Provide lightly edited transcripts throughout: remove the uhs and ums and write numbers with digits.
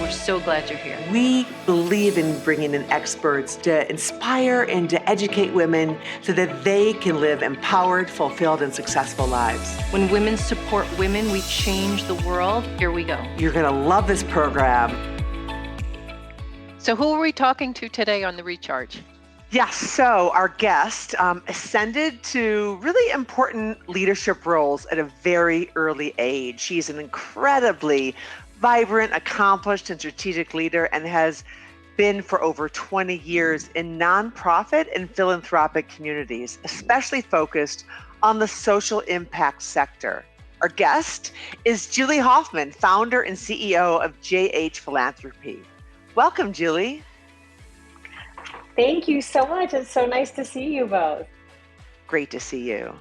We're so glad you're here. We believe in bringing in experts to inspire and to educate women so that they can live empowered, fulfilled, and successful lives. When women support women, we change the world. Here we go. You're going to love this program. So who are we talking to today on The Recharge? Yes, so our guest ascended to really important leadership roles at a very early age. She's an incredibly vibrant, accomplished, and strategic leader and has been for over 20 years in nonprofit and philanthropic communities, especially focused on the social impact sector. Our guest is Julie Hoffmann, founder and CEO of JH Philanthropy. Welcome, Julie. Thank you so much. It's so nice to see you both. Great to see you.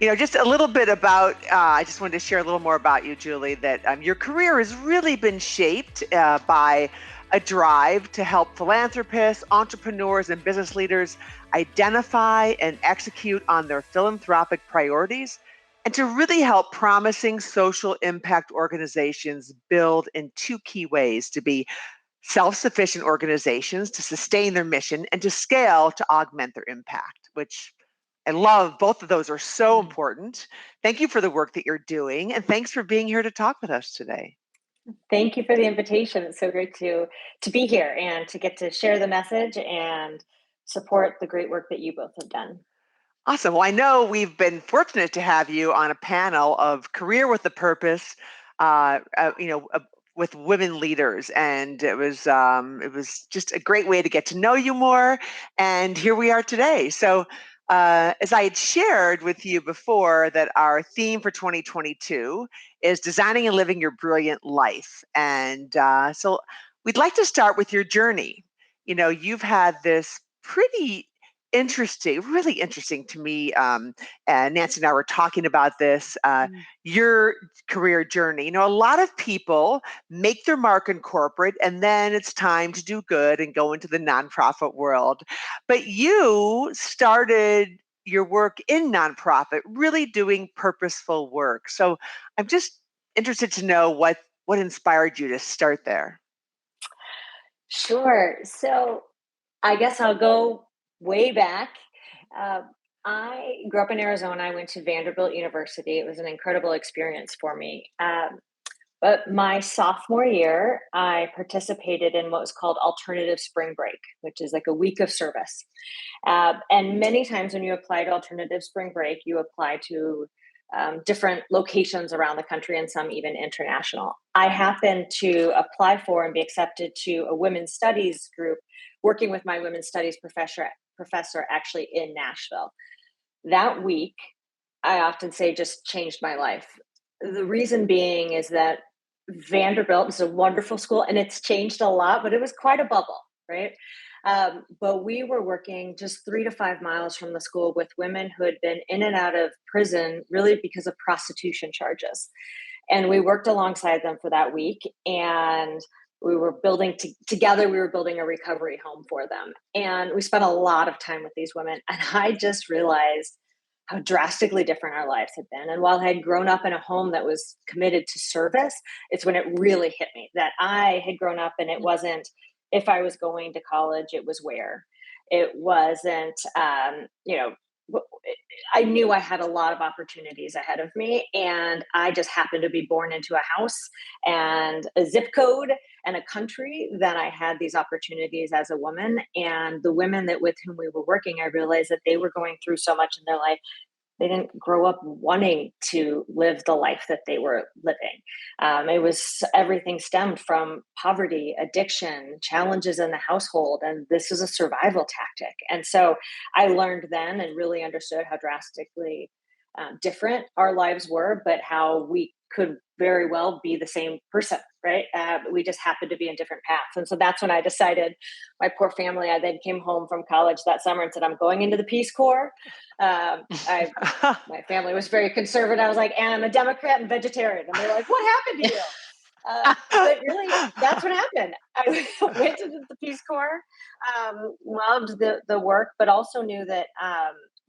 You know, just a little bit about, I just wanted to share a little more about you, Julie, that your career has really been shaped by a drive to help philanthropists, entrepreneurs, and business leaders identify and execute on their philanthropic priorities, and to really help promising social impact organizations build in two key ways: to be self-sufficient organizations to sustain their mission, and to scale to augment their impact, which I love. Both of those are so important. Thank you for the work that you're doing, and thanks for being here to talk with us today. Thank you for the invitation. It's so great to be here and to get to share the message and support the great work that you both have done. Awesome. Well, I know we've been fortunate to have you on a panel of Career with a Purpose, with women leaders, and it was just a great way to get to know you more. And here we are today. So, as I had shared with you before, that our theme for 2022 is designing and living your brilliant life. And so, we'd like to start with your journey. You know, you've had this pretty really interesting to me. And Nancy and I were talking about this, your career journey. You know, a lot of people make their mark in corporate and then it's time to do good and go into the nonprofit world. But you started your work in nonprofit, really doing purposeful work. So I'm just interested to know what inspired you to start there. Sure. So I guess I'll go way back. I grew up in Arizona. I went to Vanderbilt University. It was an incredible experience for me. But my sophomore year, I participated in what was called Alternative Spring Break, which is like a week of service. And many times when you apply to Alternative Spring Break, you apply to different locations around the country and some even international. I happened to apply for and be accepted to a women's studies group, working with my women's studies professor actually in Nashville. That week, I often say, just changed my life. The reason being is that Vanderbilt is a wonderful school and it's changed a lot, but it was quite a bubble, right? But we were working just 3 to 5 miles from the school with women who had been in and out of prison really because of prostitution charges. And we worked alongside them for that week, and we were building together, we were building a recovery home for them. And we spent a lot of time with these women. And I just realized how drastically different our lives had been. And while I had grown up in a home that was committed to service, it's when it really hit me that I had grown up and it wasn't if I was going to college, it was where. It wasn't, I knew I had a lot of opportunities ahead of me, and I just happened to be born into a house and a zip code and a country that I had these opportunities as a woman. And the women with whom we were working, I realized that they were going through so much in their life. They didn't grow up wanting to live the life that they were living. It was everything stemmed from poverty, addiction, challenges in the household, and this is a survival tactic. And so I learned then and really understood how drastically different our lives were, but how we could very well be the same person, right? We just happened to be in different paths. And so that's when I decided, my poor family, I then came home from college that summer and said, I'm going into the Peace Corps. My family was very conservative. I was like, and I'm a Democrat and vegetarian. And they're like, what happened to you? But really, that's what happened. I went to the Peace Corps, loved the work, but also knew that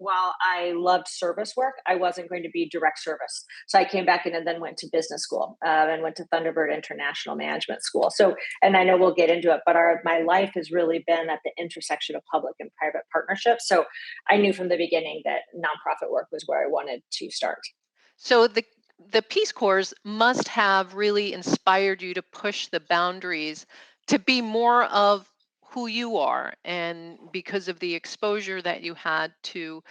while I loved service work, I wasn't going to be direct service. So I came back in and then went to business school and went to Thunderbird International Management School. So, and I know we'll get into it, but my life has really been at the intersection of public and private partnerships. So I knew from the beginning that nonprofit work was where I wanted to start. So the Peace Corps must have really inspired you to push the boundaries to be more of who you are, and because of the exposure that you had to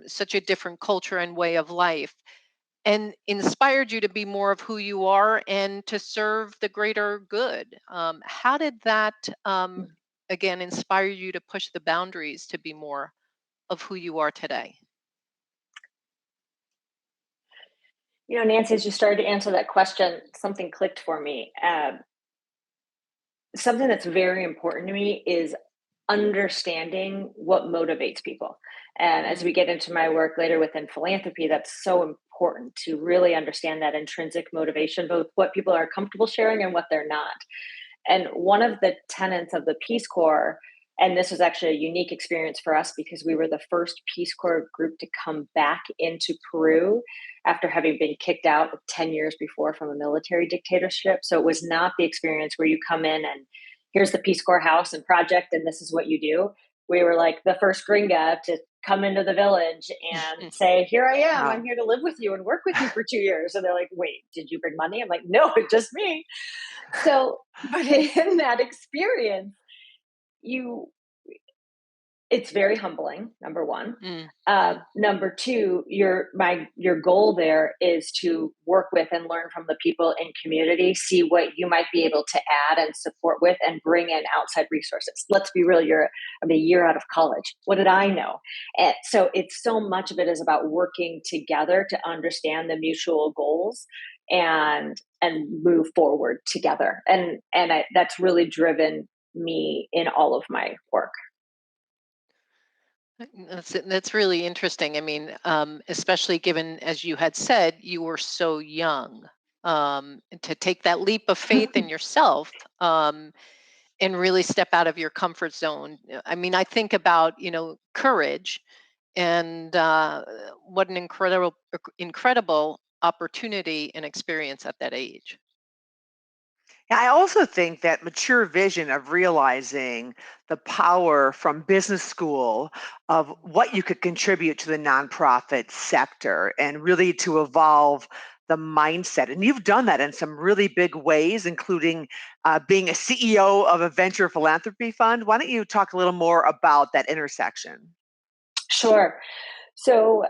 such a different culture and way of life, and inspired you to be more of who you are and to serve the greater good. How did that again inspire you to push the boundaries to be more of who you are today? You know, Nancy, as you started to answer that question, something clicked for me. Something that's very important to me is understanding what motivates people. And as Mm. we get into my work later within philanthropy, that's so important to really understand that intrinsic motivation, both what people are comfortable sharing and what they're not. And one of the tenets of the Peace Corps, and this was actually a unique experience for us because we were the first Peace Corps group to come back into Peru after having been kicked out 10 years before from a military dictatorship. So it was not the experience where you come in and here's the Peace Corps house and project, and this is what you do. We were like the first gringa to come into the village and say, here I am, Wow. I'm here to live with you and work with you for 2 years. And they're like, wait, did you bring money? I'm like, no, just me. So, but in that experience, you it's very humbling, number one. Mm. Number two, your goal there is to work with and learn from the people in community, see what you might be able to add and support with, and bring in outside resources. Let's be real, I'm a year out of college. What did I know? And so it's so much of it is about working together to understand the mutual goals and move forward together. That's really driven me in all of my work. That's really interesting. I mean, especially given, as you had said, you were so young, to take that leap of faith in yourself, and really step out of your comfort zone. I mean, I think about courage, and what an incredible opportunity and experience at that age. Yeah, I also think that mature vision of realizing the power from business school of what you could contribute to the nonprofit sector and really to evolve the mindset. And you've done that in some really big ways, including being a CEO of a venture philanthropy fund. Why don't you talk a little more about that intersection? Sure. So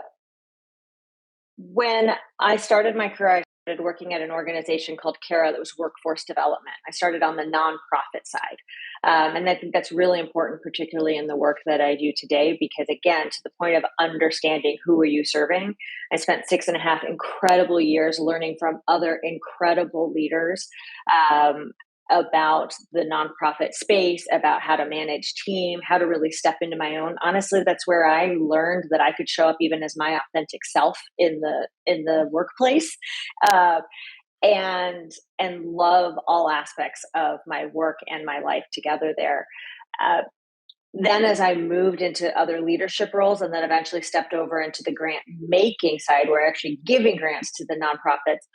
when I started my career, I started working at an organization called CARA that was workforce development. I started on the nonprofit side. And I think that's really important, particularly in the work that I do today, because again, to the point of understanding who are you serving, I spent 6.5 incredible years learning from other incredible leaders about the nonprofit space, about how to manage team, how to really step into my own. Honestly, that's where I learned that I could show up even as my authentic self in the workplace, uh, and love all aspects of my work and my life together there. Uh, then as I moved into other leadership roles and then eventually stepped over into the grant making side where actually giving grants to the nonprofits,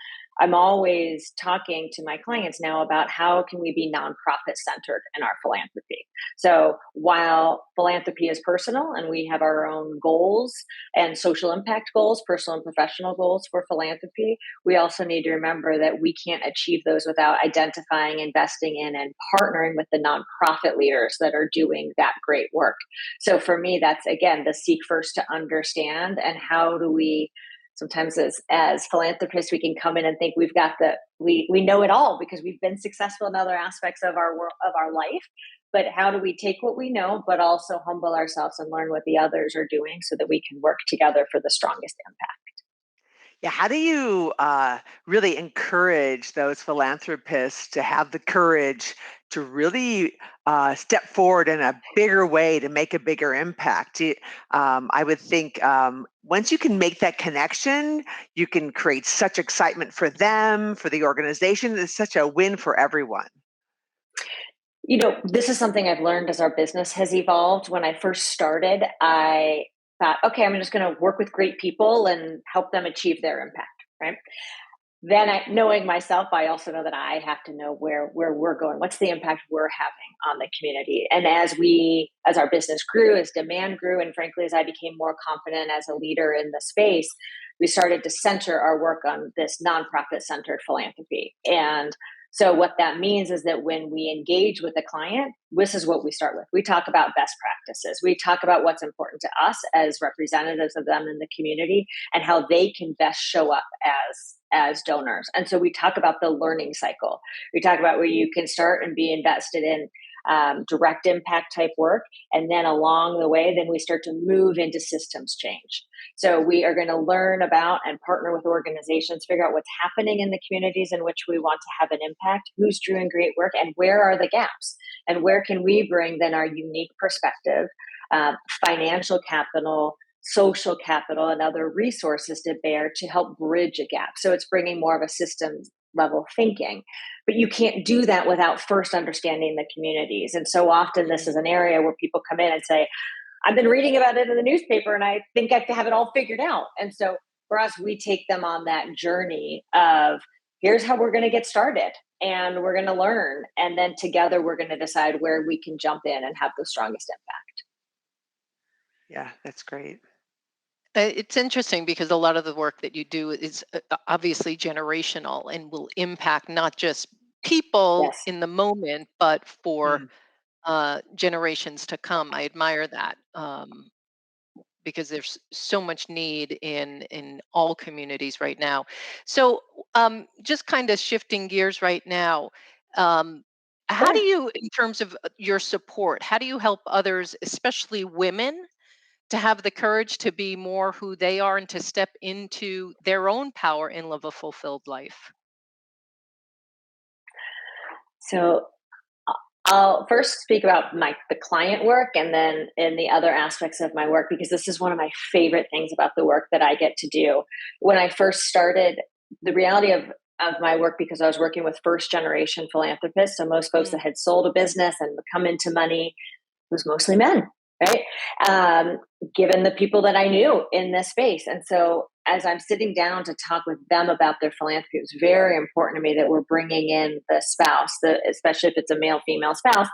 I'm always talking to my clients now about how can we be nonprofit centered in our philanthropy. So while philanthropy is personal and we have our own goals and social impact goals, personal and professional goals for philanthropy, we also need to remember that we can't achieve those without identifying, investing in, and partnering with the nonprofit leaders that are doing that great work. So for me, that's again the seek first to understand, and how do we sometimes as philanthropists we can come in and think we've got we know it all because we've been successful in other aspects of our work of our life. But how do we take what we know but also humble ourselves and learn what the others are doing so that we can work together for the strongest impact? Yeah, how do you really encourage those philanthropists to have the courage to really step forward in a bigger way to make a bigger impact? I would think once you can make that connection, you can create such excitement for them, for the organization. It's such a win for everyone. This is something I've learned as our business has evolved. When I first started, I thought, okay, I'm just going to work with great people and help them achieve their impact, right? Then knowing myself, I also know that I have to know where we're going. What's the impact we're having on the community? And as our business grew, as demand grew, and frankly, as I became more confident as a leader in the space, we started to center our work on this nonprofit centered philanthropy. And so what that means is that when we engage with a client, this is what we start with. We talk about best practices. We talk about what's important to us as representatives of them in the community and how they can best show up as donors. And so we talk about the learning cycle. We talk about where you can start and be invested in direct impact type work. And then along the way, then we start to move into systems change. So we are going to learn about and partner with organizations, figure out what's happening in the communities in which we want to have an impact, who's doing great work, and where are the gaps, and where can we bring then our unique perspective, financial capital, social capital, and other resources to bear to help bridge a gap. So it's bringing more of a systems level thinking. But you can't do that without first understanding the communities. And so often this is an area where people come in and say, I've been reading about it in the newspaper and I think I have it all figured out. And so for us, we take them on that journey of here's how we're going to get started and we're going to learn. And then together we're going to decide where we can jump in and have the strongest impact. Yeah, that's great. It's interesting because a lot of the work that you do is obviously generational and will impact not just people Yes. in the moment, but for Mm. generations to come. I admire that because there's so much need in all communities right now. So, just kind of shifting gears right now. Um, how do Sure. you, in terms of your support, how do you help others, especially women, to have the courage to be more who they are and to step into their own power and live a fulfilled life? So I'll first speak about the client work and then in the other aspects of my work, because this is one of my favorite things about the work that I get to do. When I first started, the reality of my work, because I was working with first generation philanthropists, so most folks that Mm. had sold a business and come into money, was mostly men, right? Given the people that I knew in this space. And so as I'm sitting down to talk with them about their philanthropy, it was very important to me that we're bringing in the spouse, especially if it's a male female spouse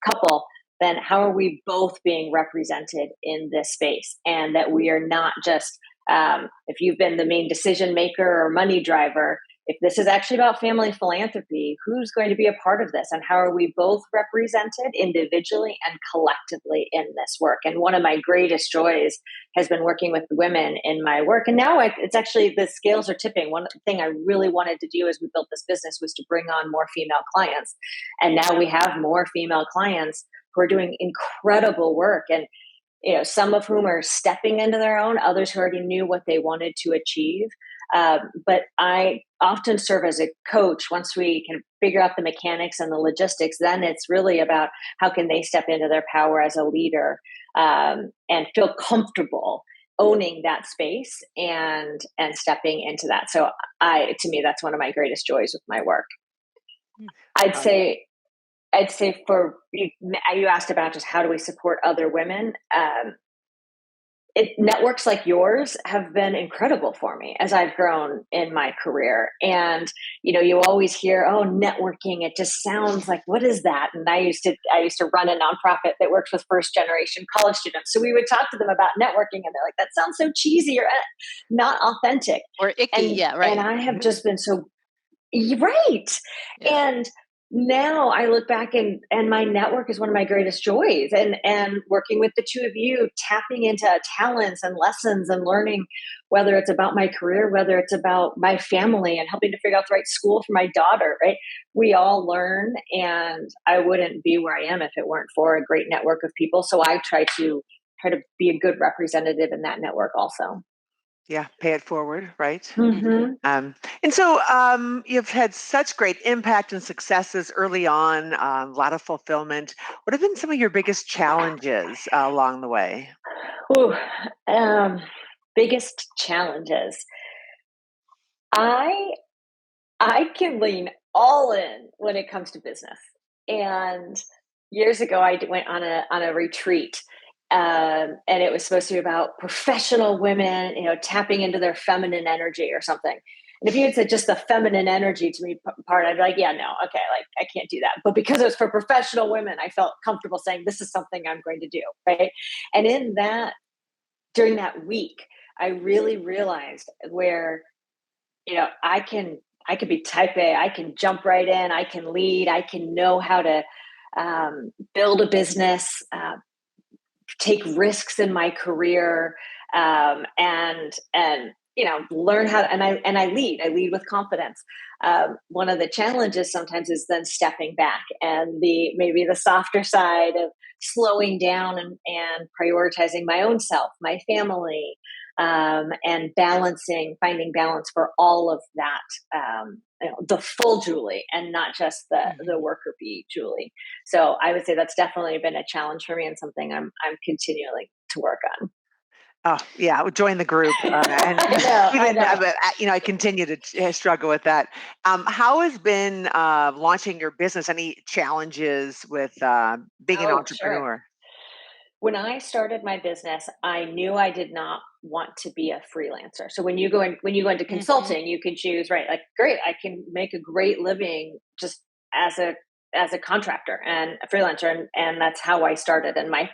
couple, then how are we both being represented in this space? And that we are not just, if you've been the main decision maker or money driver, if this is actually about family philanthropy, who's going to be a part of this? And how are we both represented individually and collectively in this work? And one of my greatest joys has been working with women in my work. And now it's actually the scales are tipping. One thing I really wanted to do as we built this business was to bring on more female clients. And now we have more female clients who are doing incredible work. And some of whom are stepping into their own, others who already knew what they wanted to achieve. But I often serve as a coach. Once we can figure out the mechanics and the logistics, then it's really about how can they step into their power as a leader and feel comfortable owning that space and stepping into that. So to me, that's one of my greatest joys with my work. I'd Uh, say for you asked about just how do we support other women. Networks like yours have been incredible for me as I've grown in my career. And you always hear, oh, networking. It just sounds like, what is that? And I used to run a nonprofit that works with first generation college students. So we would talk to them about networking, and they're like, that sounds so cheesy or not authentic. Or icky, And yeah, and right. I have just been so right. Yeah. And now I look back and my network is one of my greatest joys, and working with the two of you, tapping into talents and lessons and learning, whether it's about my career, whether it's about my family and helping to figure out the right school for my daughter, right? We all learn, and I wouldn't be where I am if it weren't for a great network of people. So I try to be a good representative in that network also. Yeah, pay it forward, right? Mm-hmm. And so you've had such great impact and successes early on, a lot of fulfillment. What have been some of your biggest challenges along the way? Ooh, biggest challenges. I I can lean all in when it comes to business. And years ago, went on a retreat, and it was supposed to be about professional women, tapping into their feminine energy or something. And if you had said just the feminine energy to me part, I'd be like, yeah, no, okay, like I can't do that. But because it was for professional women, I felt comfortable saying this is something I'm going to do, right? And in that, during that week, I really realized where I could be type A. I can jump right in. I can lead. I can know how to build a business, take risks in my career, and learn how to, and I lead. I lead with confidence. One of the challenges sometimes is then stepping back and maybe the softer side of slowing down and prioritizing my own self, my family, and finding balance for all of that. The full Julie, and not just the Mhm. worker bee Julie. So I would say that's definitely been a challenge for me, and something I'm continuing to work on. Oh, yeah, I would join the group. And I even, know. I continue to struggle with that. How has been launching your business? Any challenges with being an Oh, sure. entrepreneur? When I started my business, I knew I did not want to be a freelancer. So when you go into Mhm. consulting, you can choose, right, like great, I can make a great living just as a contractor and a freelancer, and that's how I started. And I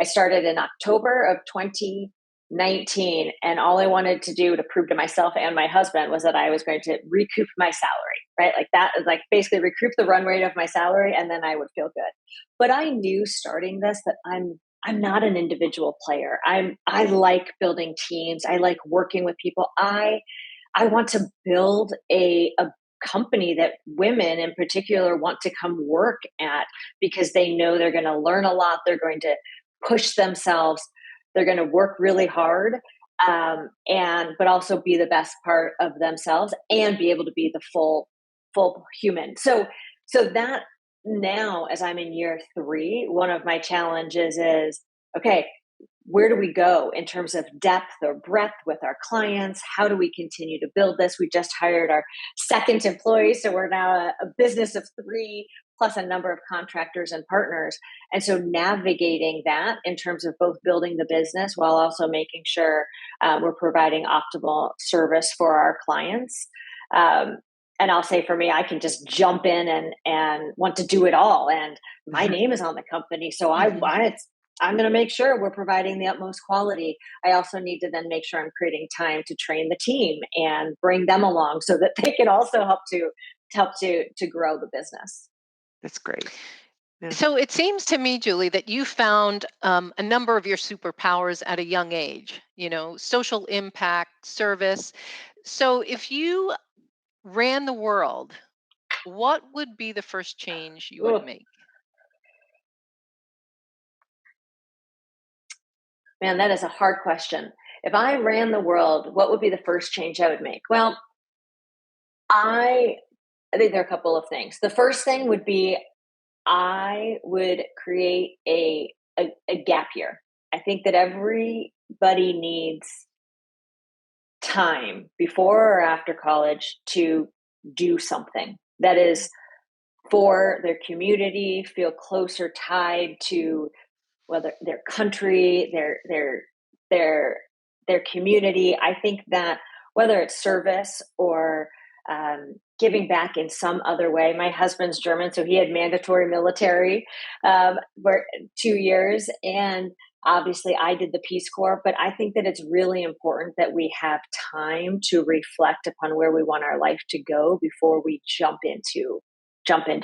started in October of 2019, and all I wanted to do to prove to myself and my husband was that I was going to recoup my salary, right? Like that is like basically recoup the run rate of my salary, and then I would feel good. But I knew starting this that I'm not an individual player. I like building teams. I like working with people. I want to build a company that women in particular want to come work at, because they know they're going to learn a lot. They're going to push themselves. They're going to work really hard, and but also be the best part of themselves and be able to be the full human. So that now, as I'm in year 3, one of my challenges is, okay, where do we go in terms of depth or breadth with our clients? How do we continue to build this? We just hired our second employee, so we're now a business of 3 plus a number of contractors and partners. And so navigating that in terms of both building the business while also making sure we're providing optimal service for our clients. Um, and I'll say for me, I can just jump in and want to do it all. And my name is on the company, so Mhm. I'm going to make sure we're providing the utmost quality. I also need to then make sure I'm creating time to train the team and bring them along so that they can also help to grow the business. That's great. Yeah. So it seems to me, Julie, that you found a number of your superpowers at a young age, social impact, service. So if you ran the world, what would be the first change you would Ooh, make? man, that is a hard question. If I ran the world, what would be the first change I would make? Well, I I think there are a couple of things. The first thing would be I would create a gap year. I think that everybody needs time before or after college to do something that is for their community, feel closer tied to whether their country, their their community. I think that whether it's service or giving back in some other way. My husband's German, so he had mandatory military for 2 years, and obviously I did the Peace Corps. But I think that it's really important that we have time to reflect upon where we want our life to go before we jump into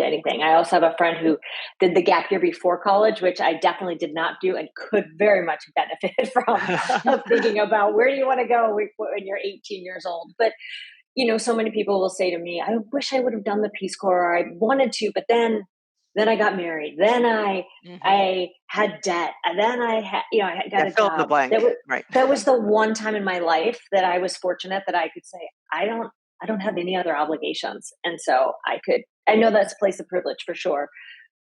anything. I also have a friend who did the gap year before college, which I definitely did not do and could very much benefit from of thinking about where do you want to go when you're 18 years old. But so many people will say to me, I wish I would have done the Peace Corps, or I wanted to, but then Then I got married. Then Hmm. I had debt. And then I had, I got Yeah, a fill in the job. blank. Right. That was the one time in my life that I was fortunate that I could say, I don't have any other obligations. And so I know that's a place of privilege for sure.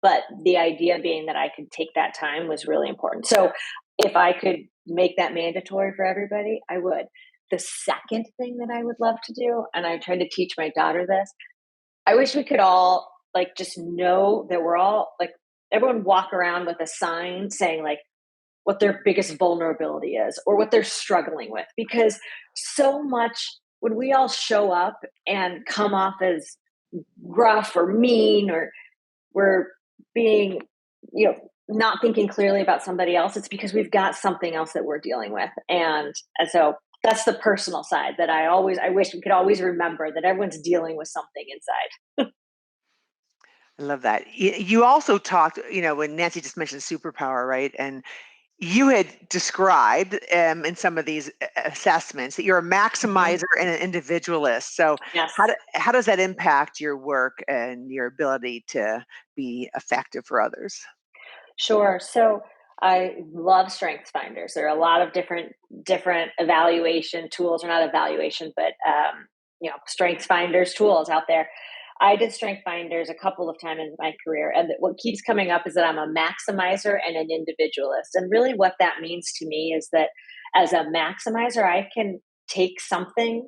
But the idea being that I could take that time was really important. So if I could make that mandatory for everybody, I would. The second thing that I would love to do, and I tried to teach my daughter this, I wish we could all like just know that we're all like everyone walk around with a sign saying like what their biggest vulnerability is or what they're struggling with. Because so much when we all show up and come off as gruff or mean or we're being, not thinking clearly about somebody else, it's because we've got something else that we're dealing with. And so that's the personal side that I wish we could always remember that everyone's dealing with something inside. I love that. You also talked, when Nancy just mentioned superpower, right? And you had described in some of these assessments that you're a Mhm. maximizer and an individualist. So Yes. how does that impact your work and your ability to be effective for others? Sure. So I love strengths finders. There are a lot of different evaluation tools, or not evaluation, but strengths finders tools out there. I did strength finders a couple of times in my career, and what keeps coming up is that I'm a maximizer and an individualist. And really, what that means to me is that as a maximizer, I can take something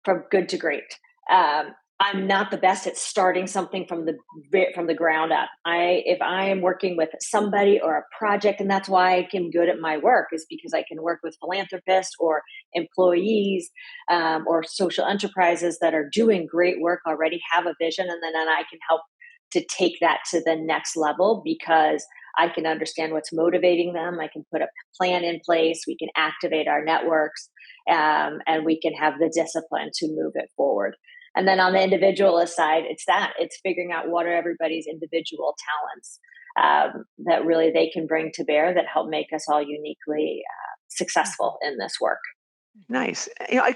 from good to great. Um, I'm not the best at starting something from the ground up. If I am working with somebody or a project, and that's why I'm good at my work, is because I can work with philanthropists or employees or social enterprises that are doing great work already, have a vision, and then I can help to take that to the next level because I can understand what's motivating them. I can put a plan in place. We can activate our networks and we can have the discipline to move it forward. And then on the individualist side, it's figuring out what are everybody's individual talents that really they can bring to bear that help make us all uniquely successful in this work. Nice.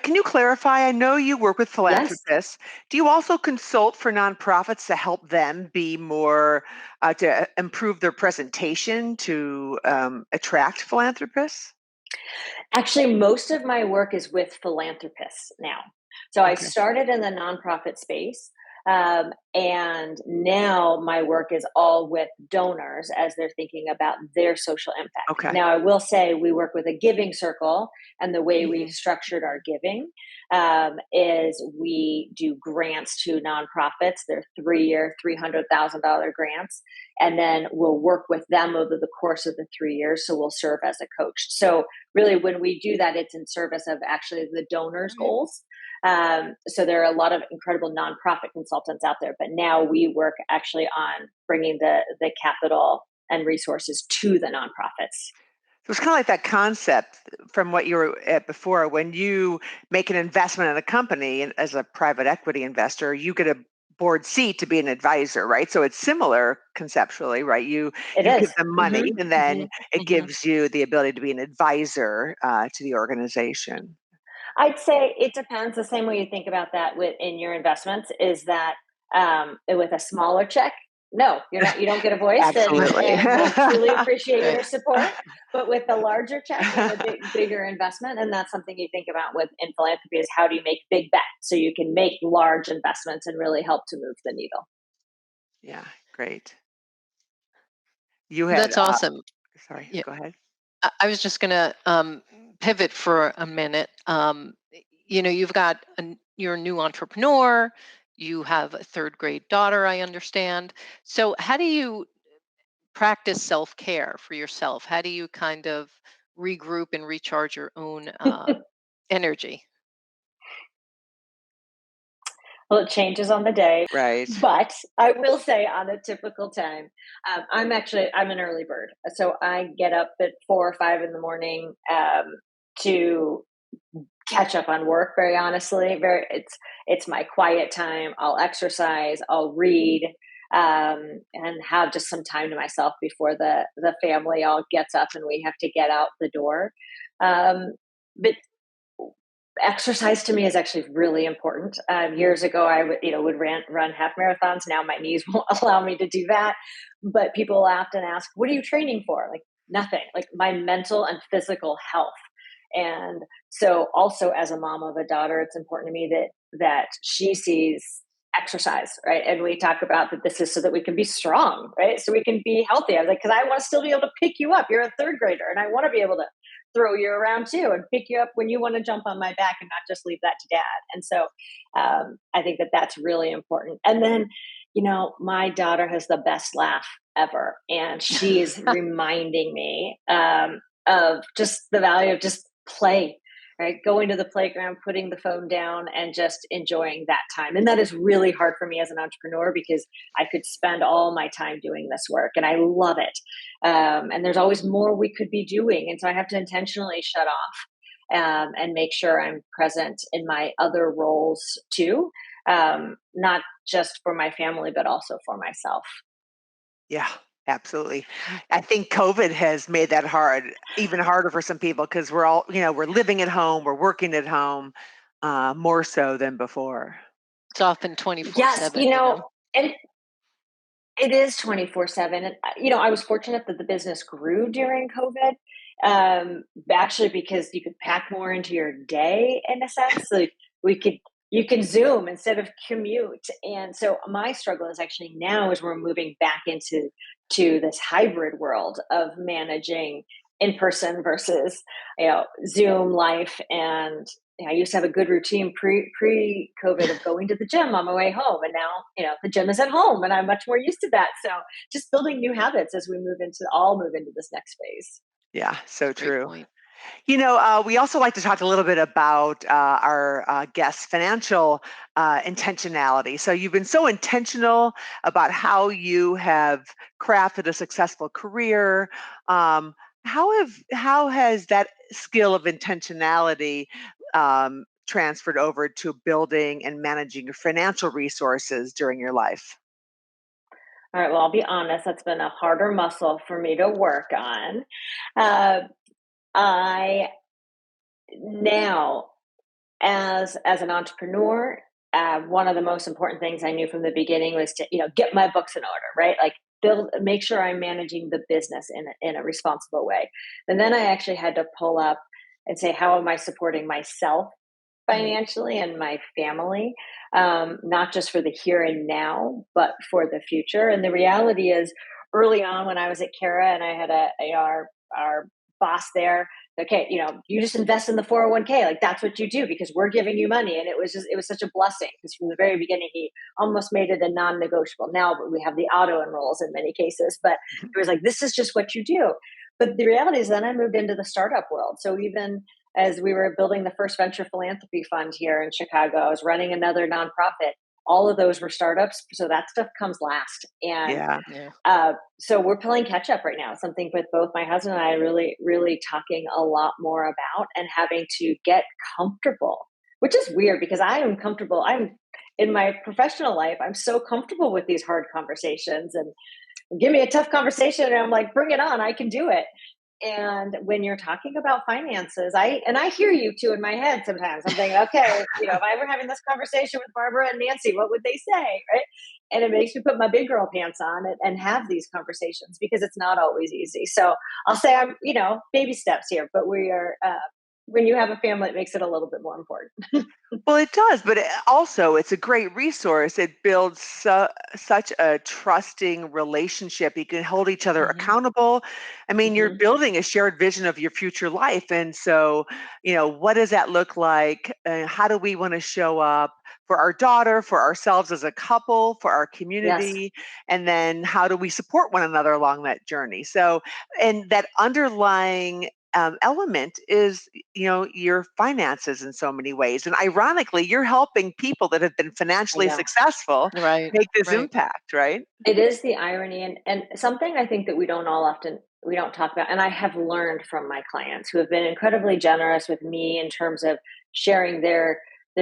Can you clarify? I know you work with Yes. philanthropists. Do you also consult for nonprofits to help them be more, to improve their presentation to attract philanthropists? Actually, most of my work is with philanthropists now. So I Okay. started in the nonprofit space. And now my work is all with donors as they're thinking about their social impact. Okay. Now, I will say we work with a giving circle, and the way we've Hmm. structured our giving is we do grants to nonprofits. They're 3-year, $300,000 grants. And then we'll work with them over the course of the 3 years. So we'll serve as a coach. So really when we do that, it's in service of actually the donors goals. So there are a lot of incredible nonprofit consultants out there, but now we work actually on bringing the capital and resources to the nonprofits. So it's kind of like that concept from what you were at before. When you make an investment in a company, and as a private equity investor, you get a board seat to be an advisor, right? So it's similar conceptually, right? It You give is. them Mm-hmm. money, and then it Hmm. gives you the ability to be an advisor to the organization. I'd say it depends. The same way you think about that in your investments is that with a smaller check, no, you don't get a voice, Absolutely. and we'll truly appreciate your support. But with the larger check and the bigger investment, and that's something you think about with in philanthropy is how do you make big bets so you can make large investments and really help to move the needle. Yeah, great. You had, That's awesome. sorry, Yeah, go ahead. I was just going to pivot for a minute. You've got you're a new entrepreneur. You have a third grade daughter, I understand. So, how do you practice self care for yourself? How do you kind of regroup and recharge your own energy? Well, it changes on the day, Right. but I will say on a typical time, I'm an early bird, so I get up at 4 or 5 in the morning to catch up on work. Very honestly, it's my quiet time. I'll exercise, I'll read, and have just some time to myself before the family all gets up and we have to get out the door. But exercise to me is actually really important. Years ago, I would run half marathons. Now my knees won't allow me to do that. But people laughed and asked, "What are you training for?" Like nothing. Like my mental and physical health. And so, also as a mom of a daughter, it's important to me that she sees exercise, right? And we talk about that this is so that we can be strong, right? So we can be healthy. I was like, because I want to still be able to pick you up. You're a third grader, and I want to be able to throw you around too and pick you up when you want to jump on my back and not just leave that to dad. And so I think that that's really important. And then, my daughter has the best laugh ever. And she's reminding me of just the value of just play, right? Going to the playground, putting the phone down, and just enjoying that time. And that is really hard for me as an entrepreneur because I could spend all my time doing this work and I love it. And there's always more we could be doing. And so I have to intentionally shut off and make sure I'm present in my other roles too, not just for my family, but also for myself. Yeah, absolutely. I think COVID has made that even harder for some people because we're all, we're living at home, we're working at home, more so than before. It's often Yes, 24/7, and it is 24/7. And, I was fortunate that the business grew during COVID, actually, because you could pack more into your day in a sense. Like you can Zoom instead of commute. And so my struggle is actually now as we're moving back into this hybrid world of managing in person versus, Zoom life. And I used to have a good routine pre COVID of going to the gym on my way home, and now the gym is at home, and I'm much more used to that. So just building new habits as we move into this next phase. Yeah, so Great true. point. We also like to talk a little bit about our guests' financial intentionality. So you've been so intentional about how you have crafted a successful career. Um, how has that skill of intentionality transferred over to building and managing your financial resources during your life? All right. Well, I'll be honest. That's been a harder muscle for me to work on. Uh, I now, as an entrepreneur, one of the most important things I knew from the beginning was to get my books in order, right? Like make sure I'm managing the business in a responsible way. And then I actually had to pull up and say, how am I supporting myself Mm. financially and my family, not just for the here and now, but for the future. And the reality is, early on when I was at Kara and I had our boss there, okay, you just invest in the 401k, like that's what you do because we're giving you money. And it was such a blessing because from the very beginning he almost made it a non-negotiable. Now we have the auto enrolls in many cases, but it was like, this is just what you do. But the reality is, then I moved into the startup world. So even as we were building the first venture philanthropy fund here in Chicago, I was running another nonprofit. All of those were startups. So that stuff comes last. And Yeah. Yeah. so we're playing catch up right now, something with both my husband and I really, really talking a lot more about and having to get comfortable, which is weird because I am comfortable. I'm in my professional life, I'm so comfortable with these hard conversations and give me a tough conversation and I'm like, bring it on, I can do it. And when you're talking about finances, I hear you too in my head sometimes. I'm thinking, okay, if I were having this conversation with Barbara and Nancy, what would they say? Right. And it makes me put my big girl pants on and have these conversations because it's not always easy. So I'll say I'm, baby steps here, but we are, when you have a family, it makes it a little bit more important. Well, it does, but also it's a great resource. It builds such a trusting relationship. You can hold each other Hmm. accountable. I mean, you're Hmm. building a shared vision of your future life. And so, what does that look like? How do we want to show up for our daughter, for ourselves as a couple, for our Yes. community? And then how do we support one another along that journey? So, and that underlying element is your finances in so many ways, and ironically you're helping people that have been I financially know. successful Right. make this Right. impact, right? It is the irony and something I think that we don't talk about. And I have learned from my clients who have been incredibly generous with me in terms of sharing their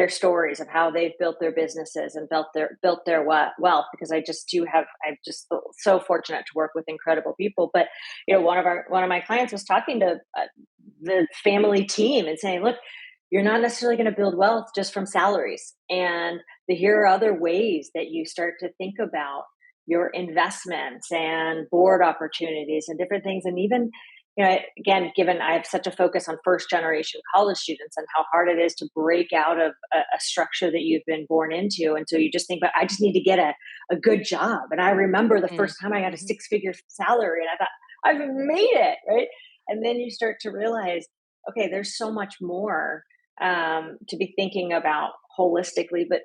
stories of how they've built their businesses and built their wealth, because I'm just so fortunate to work with incredible people. But one of my clients was talking to the family team and saying, look, you're not necessarily going to build wealth just from salaries. And here are other ways that you start to think about your investments and board opportunities and different things. And even, again, given I have such a focus on first generation college students and how hard it is to break out of a structure that you've been born into. And so you just think, but I just need to get a good job. And I remember the first time I got a 6-figure salary and I thought, I've made it, right? And then you start to realize, okay, there's so much more to be thinking about holistically, but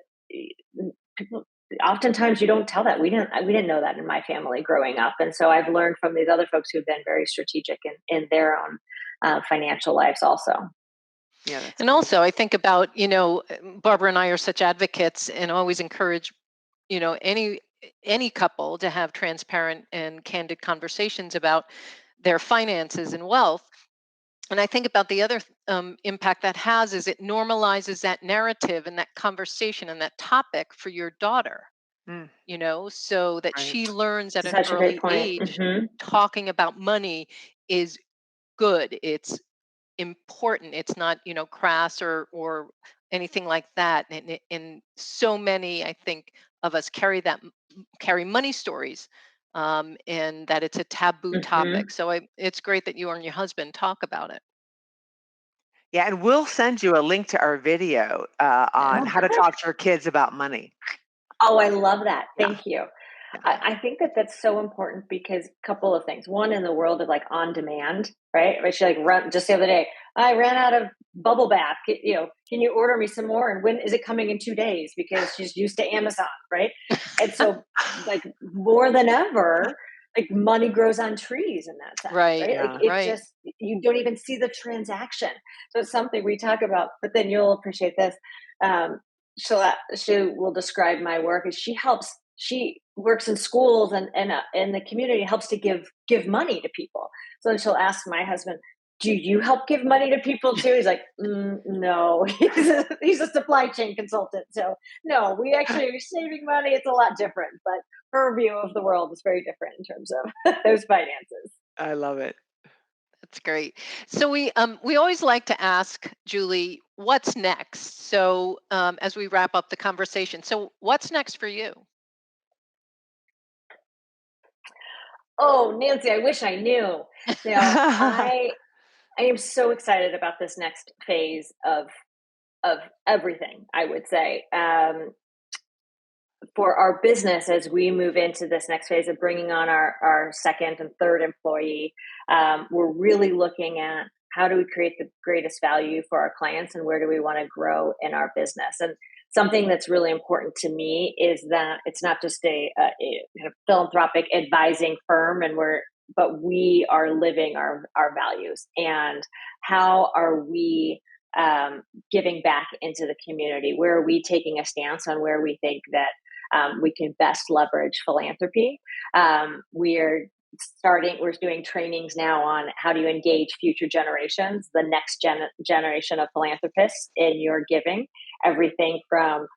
people, oftentimes you don't tell that. We didn't know that in my family growing up. And so I've learned from these other folks who've been very strategic in their own financial lives also. Yeah. And also I think about, Barbara and I are such advocates and always encourage, any couple to have transparent and candid conversations about their finances and wealth. And I think about the other impact that has is it normalizes that narrative and that conversation and that topic for your daughter, Mm, so that right. she learns at an Such a great early point. age talking about money is good. It's important. It's not, crass or anything like that. And so many, I think, of us carry money stories, and that it's a taboo topic. So it's great that you and your husband talk about it. Yeah, and we'll send you a link to our video on Oh, how to good. talk to your kids about money. Oh, I love that. Yeah, Thank you. yeah. I think that's so important because a couple of things. One, in the world of like on demand, right? She like run just the other day. I ran out of bubble bath. Can you order me some more? And when is it coming in 2 days? Because she's used to Amazon, right? And so, like more than ever, like money grows on trees in that sense, Right. right? Like Yeah. it Right. just you don't even see the transaction. So it's something we talk about. But then you'll appreciate this. Um, she will describe my work as she works in schools and in the community, helps to give money to people. So then she'll ask my husband, do you help give money to people too? He's like, no. He's a supply chain consultant, so no, we actually are saving money. It's a lot different, but her view of the world is very different in terms of those finances. I love it. That's great. So we always like to ask Julie, what's next? So as we wrap up the conversation, so what's next for you? Oh, Nancy, I wish I knew. I am so excited about this next phase of everything, I would say. For our business, as we move into this next phase of bringing on our second and third employee, we're really looking at how do we create the greatest value for our clients and where do we want to grow in our business. And something that's really important to me is that it's not just a kind of philanthropic advising firm, but we are living our values. And how are we giving back into the community? Where are we taking a stance on where we think that we can best leverage philanthropy? We're doing trainings now on how do you engage future generations, the next generation of philanthropists in your giving. Everything from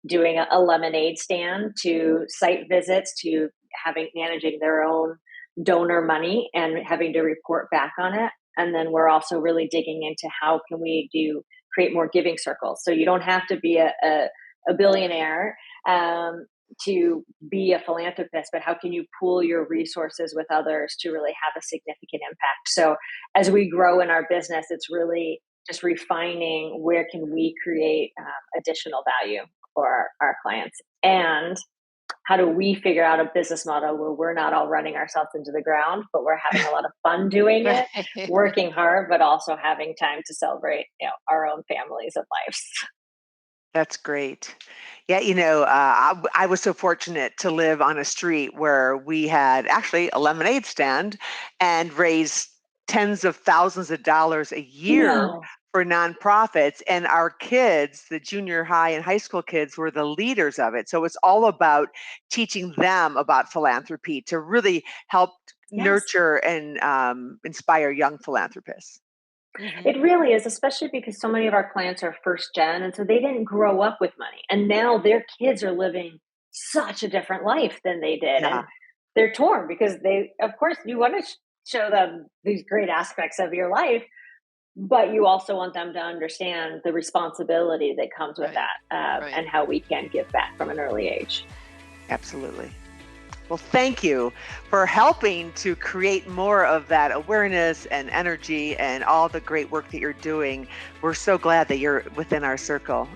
doing a lemonade stand to site visits to managing their own donor money and having to report back on it. And then we're also really digging into how can we create more giving circles. So you don't have to be a billionaire to be a philanthropist, but how can you pool your resources with others to really have a significant impact? So as we grow in our business, it's really just refining where can we create additional value for our clients, and how do we figure out a business model where we're not all running ourselves into the ground, but we're having a lot of fun doing it, Right. working hard, but also having time to celebrate our own families and lives. That's great. Yeah, I was so fortunate to live on a street where we had actually a lemonade stand and raised tens of thousands of dollars a year No. for nonprofits. And our kids, the junior high and high school kids, were the leaders of it. So it's all about teaching them about philanthropy to really help Yes. nurture and inspire young philanthropists. Mhm. It really is, especially because so many of our clients are first gen. And so they didn't grow up with money. And now their kids are living such a different life than they did. Yeah. And they're torn because of course, you want to show them these great aspects of your life, but you also want them to understand the responsibility that comes with Right. that, Right. and how we can give back from an early age. Absolutely. Well, thank you for helping to create more of that awareness and energy and all the great work that you're doing. We're so glad that you're within our circle.